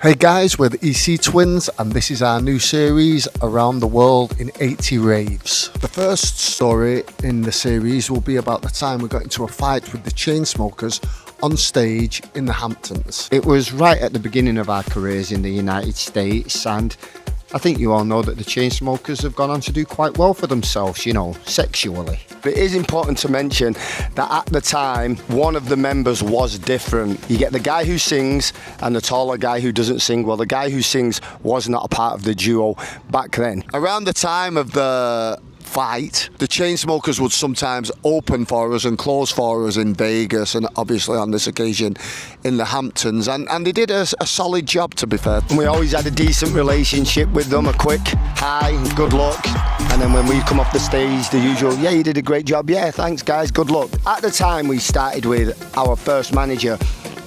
Hey guys, we're the EC Twins and this is our new series, Around the World in 80 Raves. The first story in the series will be about the time we got into a fight with the Chainsmokers on stage in the Hamptons. It was right at the beginning of our careers in the United States, and I think you all know that the Chainsmokers have gone on to do quite well for themselves, sexually. It is important to mention that at the time, one of the members was different. You get the guy who sings and the taller guy who doesn't sing. Well, the guy who sings was not a part of the duo back then. Around the time of the fight, the Chainsmokers would sometimes open for us and close for us in Vegas, and obviously on this occasion in the Hamptons, and they did a solid job, to be fair. And we always had a decent relationship with them, a quick hi, good luck, and then when we come off the stage, the usual, yeah, you did a great job, yeah, thanks guys, good luck. At the time we started with our first manager,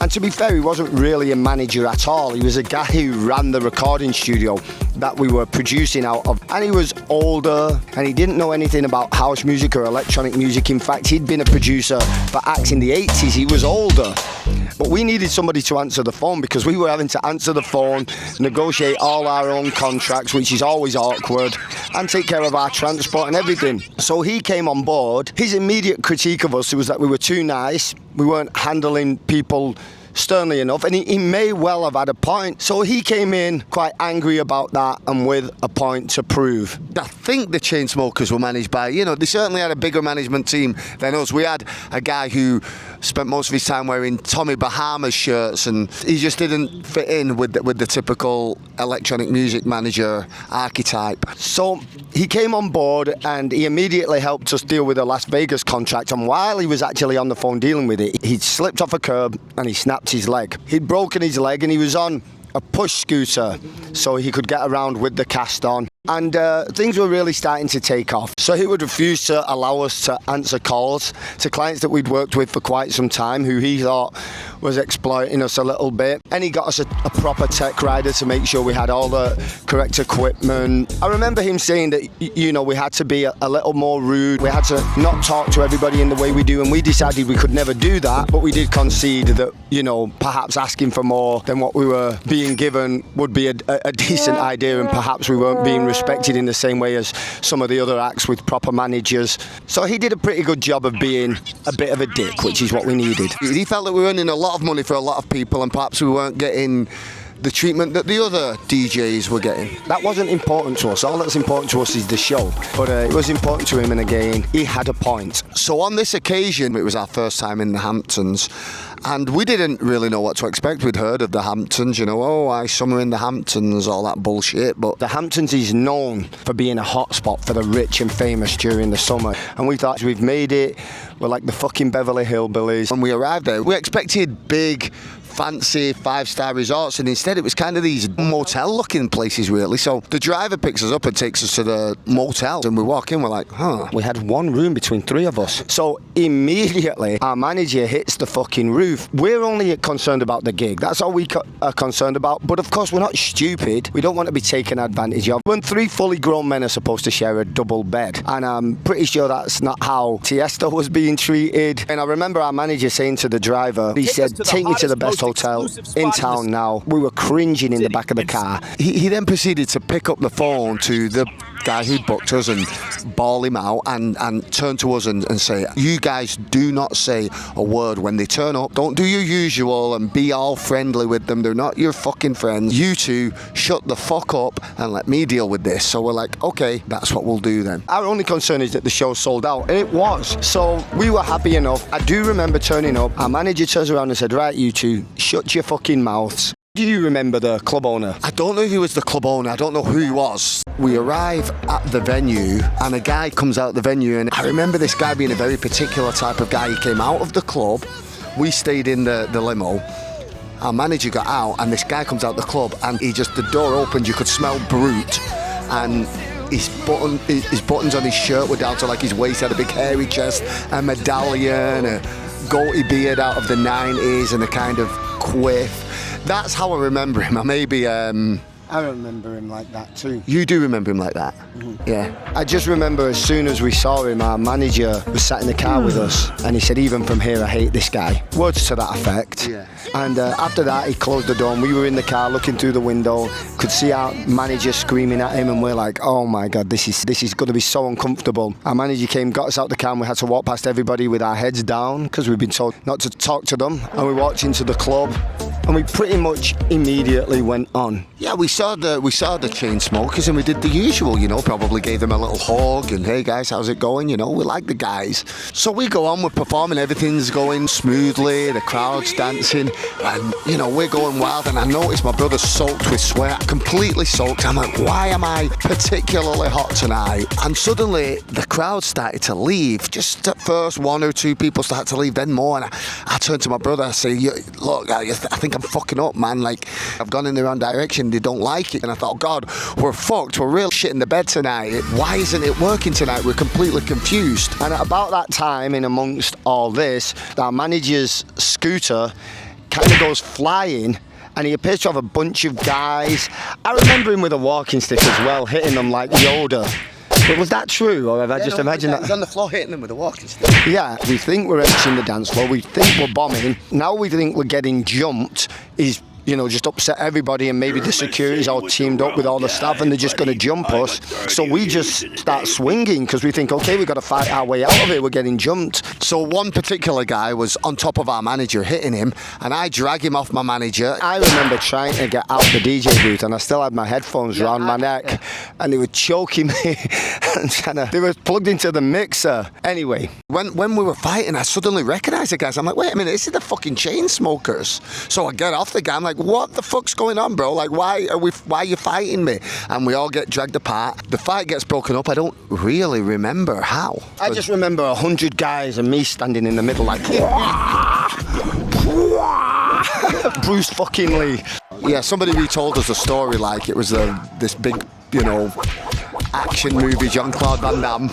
and to be fair, he wasn't really a manager at all. He was a guy who ran the recording studio that we were producing out of. And he was older, and he didn't know anything about house music or electronic music. In fact, he'd been a producer for acts in the 80s. He was older. But we needed somebody to answer the phone because we were having to answer the phone, negotiate all our own contracts, which is always awkward, and take care of our transport and everything. So he came on board. His immediate critique of us was that we were too nice. We weren't handling people sternly enough, and he may well have had a point. So he came in quite angry about that and with a point to prove. I think the Chainsmokers were managed by, they certainly had a bigger management team than us. We had a guy who spent most of his time wearing Tommy Bahama's shirts, and he just didn't fit in with the typical electronic music manager archetype. So he came on board and he immediately helped us deal with the Las Vegas contract, and while he was actually on the phone dealing with it, he'd slipped off a curb and he snapped his leg. He'd broken his leg and he was on a push scooter so he could get around with the cast on, and things were really starting to take off. So he would refuse to allow us to answer calls to clients that we'd worked with for quite some time who he thought was exploiting us a little bit, and he got us a proper tech rider to make sure we had all the correct equipment. I remember him saying that we had to be a little more rude, we had to not talk to everybody in the way we do, and we decided we could never do that, but we did concede that perhaps asking for more than what we were being given would be a decent idea, and perhaps we weren't being respected in the same way as some of the other acts with proper managers. So he did a pretty good job of being a bit of a dick, which is what we needed. He felt that we were earning a lot of money for a lot of people, and perhaps we weren't getting the treatment that the other DJs were getting. That wasn't important to us. All that's important to us is the show. But it was important to him, and again, he had a point. So on this occasion, it was our first time in the Hamptons, and we didn't really know what to expect. We'd heard of the Hamptons, I summer in the Hamptons, all that bullshit. But the Hamptons is known for being a hotspot for the rich and famous during the summer. And we thought, we've made it. We're like the fucking Beverly Hillbillies. When we arrived there, we expected big, fancy 5-star resorts, and instead it was kind of these motel looking places, really. So the driver picks us up and takes us to the motel, and we walk in, we're like, we had one room between 3 of us. So immediately our manager hits the fucking roof. We're only concerned about the gig, that's all we are concerned about. But of course we're not stupid, we don't want to be taken advantage of. When 3 fully grown men are supposed to share a double bed, and I'm pretty sure that's not how Tiesto was being treated. And I remember our manager saying to the driver, he said, take me to the best hotel in town now. We were cringing in the back of the car. He then proceeded to pick up the phone to the guy who'd booked us and bawl him out and turn to us and say, you guys do not say a word when they turn up. Don't do your usual and be all friendly with them. They're not your fucking friends. You two shut the fuck up and let me deal with this. So we're like, okay, that's what we'll do then. Our only concern is that the show sold out, and it was. So we were happy enough. I do remember turning up. Our manager turns around and said, right, you two, shut your fucking mouths. Do you remember the club owner? I don't know who was the club owner. I don't know who he was. We arrive at the venue and a guy comes out the venue, and I remember this guy being a very particular type of guy. He came out of the club. We stayed in the limo. Our manager got out and this guy comes out the club, and the door opened. You could smell brute, and his buttons on his shirt were down to like his waist. He had a big hairy chest, a medallion, a goatee beard out of the 90s, and a kind of quiff. That's how I remember him. I maybe I remember him like that too. You do remember him like that? Yeah. I just remember as soon as we saw him, our manager was sat in the car with us, and he said, even from here, I hate this guy. Words to that effect. Yeah. And after that, he closed the door, and we were in the car looking through the window, could see our manager screaming at him, and we're like, oh my God, this is going to be so uncomfortable. Our manager came, got us out the car, and we had to walk past everybody with our heads down, because we'd been told not to talk to them, and we walked into the club, and we pretty much immediately went on. Yeah, we saw the Chainsmokers and we did the usual, you know, probably gave them a little hug and hey guys, how's it going? You know, we like the guys. So we go on, we're performing, everything's going smoothly, the crowd's dancing, and you know, we're going wild, and I noticed my brother's soaked with sweat, completely soaked. I'm like, why am I particularly hot tonight? And suddenly the crowd started to leave. Just at first, one or two people started to leave, then more, and I turned to my brother, I say, look, I think I'm fucking up, man. Like, I've gone in the wrong direction, they don't like it. And I thought, God, we're fucked, we're real shit in the bed tonight. Why isn't it working tonight? We're completely confused. And at about that time, in amongst all this, our manager's scooter kind of goes flying, and he appears to have a bunch of guys. I remember him with a walking stick as well, hitting them like Yoda. But was that true, or have I just imagined that? He's on the floor hitting them with a walking stick. Yeah, we think we're emptying the dance floor, we think we're bombing, now we think we're getting jumped. He's, you know, just upset everybody, and maybe the security's all teamed up with all the staff and they're just going to jump us. So we just start swinging because we think, okay, we've got to fight our way out of it, we're getting jumped. So one particular guy was on top of our manager hitting him, and I drag him off my manager. I remember trying to get out the DJ booth, and I still had my headphones around my neck, and they were choking me and they were plugged into the mixer. Anyway, when we were fighting, I suddenly recognised the guys. I'm like, wait a minute, this is the fucking Chainsmokers. So I get off the guy, I'm like, what the fuck's going on, bro? Like, why are you fighting me? And we all get dragged apart. The fight gets broken up. I don't really remember how. I just remember 100 guys and me standing in the middle like Bruce fucking Lee. Yeah, somebody retold us a story like it was this big, you know, action movie, Jean-Claude Van Damme.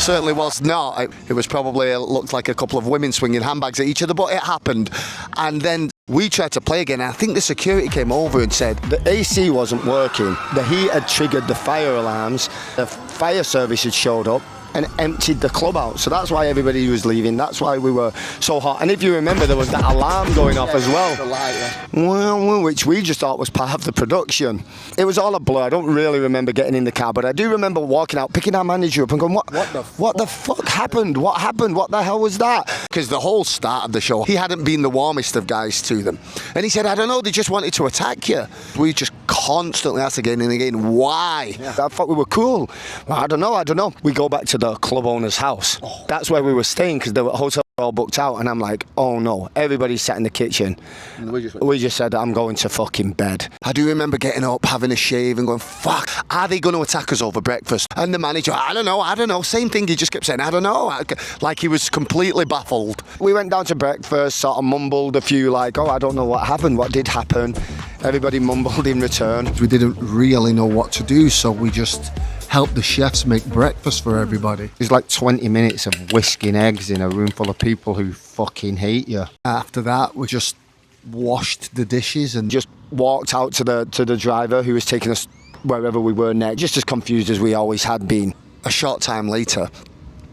Certainly was not. It was probably looked like a couple of women swinging handbags at each other, but it happened. And then we tried to play again. I think the security came over and said the AC wasn't working. The heat had triggered the fire alarms. The fire service had showed up and emptied the club out. So that's why everybody was leaving. That's why we were so hot. And if you remember, there was that alarm going off as well. The light, yeah. Well, which we just thought was part of the production. It was all a blur. I don't really remember getting in the car, but I do remember walking out, picking our manager up and going, what the fuck happened? What happened? What the hell was that? Because the whole start of the show, he hadn't been the warmest of guys to them. And he said, I don't know, they just wanted to attack you. We just constantly asked again and again, why? Yeah. I thought we were cool. Well, I don't know. We go back to the club owner's house. That's where we were staying because the hotel were all booked out, and I'm like, oh no, everybody sat in the kitchen. And we just said, I'm going to fucking bed. I do remember getting up, having a shave and going, fuck, are they going to attack us over breakfast? And the manager, I don't know, same thing, he just kept saying, I don't know, like he was completely baffled. We went down to breakfast, sort of mumbled a few like, oh, I don't know what happened, what did happen. Everybody mumbled in return. We didn't really know what to do, so we just helped the chefs make breakfast for everybody. It was like 20 minutes of whisking eggs in a room full of people who fucking hate you. After that, we just washed the dishes and just walked out to the driver who was taking us wherever we were next, just as confused as we always had been. A short time later,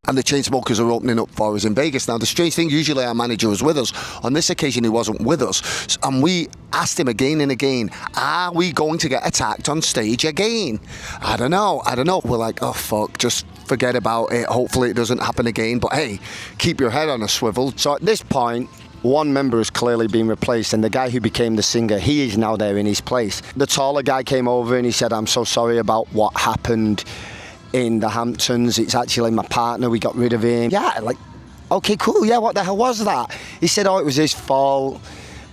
and the Chainsmokers are opening up for us in Vegas. Now, the strange thing, usually our manager was with us. On this occasion, he wasn't with us. And we asked him again and again, are we going to get attacked on stage again? I don't know. We're like, oh, fuck, just forget about it. Hopefully it doesn't happen again. But hey, keep your head on a swivel. So at this point, one member has clearly been replaced, and the guy who became the singer, he is now there in his place. The taller guy came over and he said, I'm so sorry about what happened in the Hamptons. It's actually my partner, we got rid of him. Yeah, like, okay, cool, yeah, what the hell was that? He said, oh, it was his fault.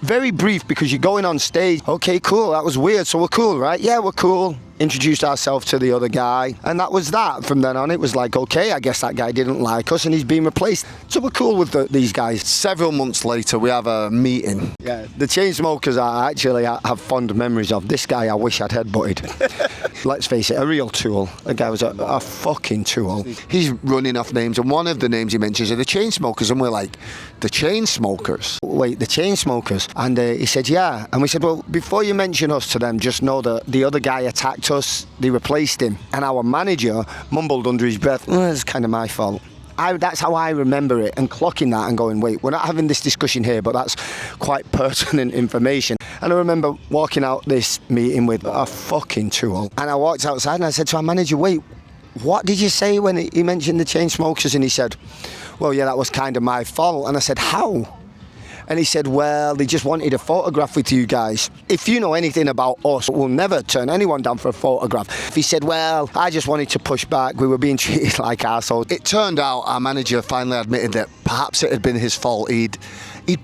Very brief, because you're going on stage. Okay, cool, that was weird, so we're cool, right? Yeah, we're cool. introduced ourselves to the other guy, and that was that. From then on, it was like, okay, I guess that guy didn't like us and he's been replaced. So we're cool with these guys. Several months later, we have a meeting. Yeah, the Chainsmokers I have fond memories of. This guy I wish I'd headbutted. Let's face it, a real tool. The guy was a fucking tool. He's running off names, and one of the names he mentions are the Chainsmokers, and we're like, the Chainsmokers? Wait, the Chainsmokers? And he said, yeah. And we said, well, before you mention us to them, just know that the other guy attacked us, they replaced him. And our manager mumbled under his breath, it's kind of my fault. That's how I remember it, and clocking that and going, wait, we're not having this discussion here, but that's quite pertinent information. And I remember walking out this meeting with a fucking tool. And I walked outside and I said to our manager, wait, what did you say when he mentioned the Chainsmokers? And he said, well, yeah, that was kind of my fault. And I said, how? And he said, well, they just wanted a photograph with you guys. If you know anything about us, we'll never turn anyone down for a photograph. He said, well, I just wanted to push back. We were being treated like assholes. It turned out our manager finally admitted that perhaps it had been his fault. He'd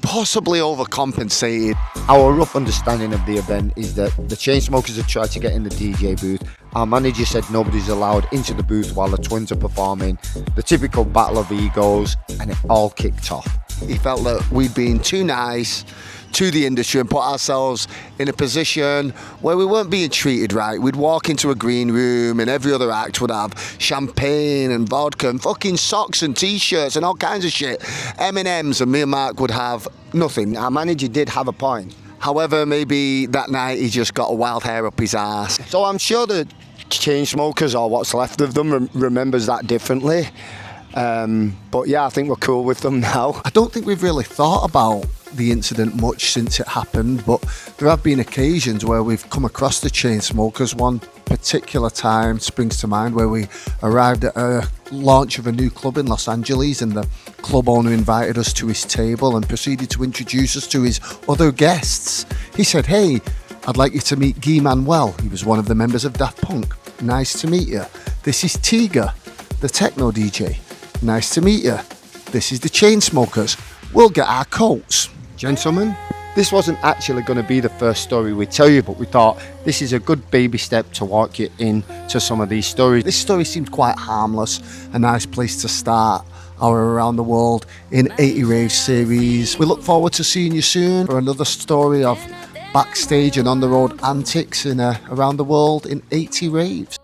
possibly overcompensated. Our rough understanding of the event is that the Chainsmokers had tried to get in the DJ booth. Our manager said nobody's allowed into the booth while the twins are performing. The typical battle of egos, and it all kicked off. He felt that we'd been too nice to the industry and put ourselves in a position where we weren't being treated right. We'd walk into a green room and every other act would have champagne and vodka and fucking socks and t-shirts and all kinds of shit. M&Ms, and me and Mark would have nothing. Our manager did have a point. However, maybe that night he just got a wild hair up his ass. So I'm sure the Chainsmokers, or what's left of them, remembers that differently. But yeah, I think we're cool with them now. I don't think we've really thought about the incident much since it happened, but there have been occasions where we've come across the Chainsmokers. One particular time springs to mind where we arrived at a launch of a new club in Los Angeles, and the club owner invited us to his table and proceeded to introduce us to his other guests. He said, hey, I'd like you to meet Guy Manuel. He was one of the members of Daft Punk. Nice to meet you. This is Tiga, the techno DJ. Nice to meet you. This is the Chainsmokers. We'll get our coats. Gentlemen, this wasn't actually going to be the first story we tell you, but we thought this is a good baby step to walk you into some of these stories. This story seemed quite harmless, a nice place to start our Around the World in 80 Raves series. We look forward to seeing you soon for another story of backstage and on the road antics in Around the World in 80 Raves.